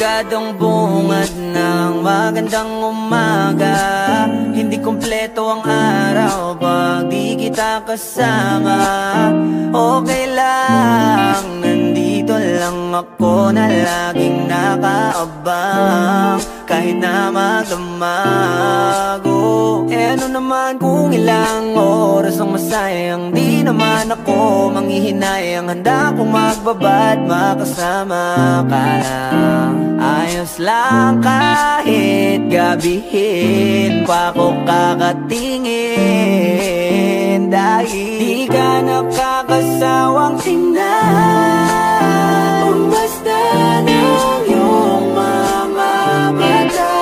Delikadong bungad ng magandang umaga. Hindi kumpleto ang araw pag di kita kasama. Okay lang, nandito lang ako na laging nakaabang. Kahit na magdamago, ano naman kung ilang oras ang masayang. Di naman ako manghihinayang, handa kong magbabad makasama ka lang. Ayos lang kahit gabihin pa ako kakatingin. Dahil di ka nakakasawang tingnan, basta ng iyong mga mata.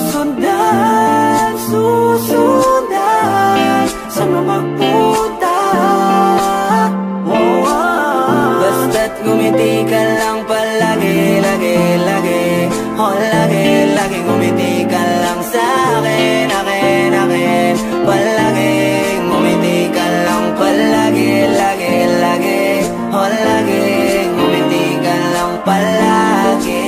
Susundan, susundan saan mo magpunta. Basta't ngumiti ka lang palagi, lagi, lagi. Oh, lagi, lagi ngumiti ka lang sa'kin, akin, akin. Palagi, ngumiti ka lang palagi, lagi, lagi. Oh, lagi, ngumiti ka lang palagi.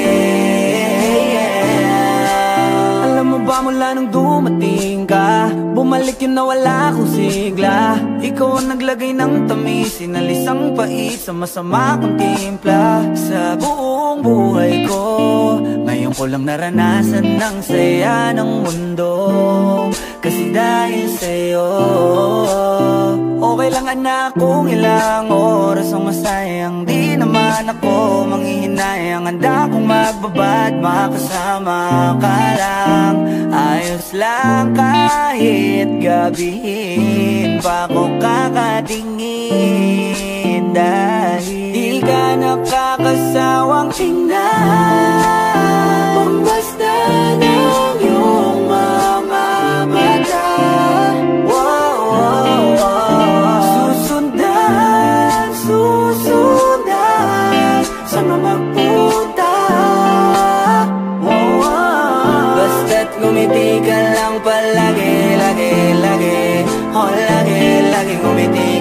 Alam mo ba mula nung dumating ka, bumalik yun na wala akong sigla. Ikaw ang naglagay ng tamis, sinalis ang pait sa masama kong timpla. Sa buong buhay ko, ngayon ko lang naranasan ng saya ng mundo. Kasi dahil sa'yo, okay lang anak kung ilang oras ang masayang. Di naman ako manghihinayang, handa kong magbabad makasama ka lang. Ayos lang kahit gabihin pa ako kakatingin. Dahil di ka nakakasawang tingnan, basta ng iyong mga mata. Susundan, susundan saan mo magpunta. Basta't ngumiti ka lang palagi, lagi, lagi. Oh, lagi, lagi ngumiti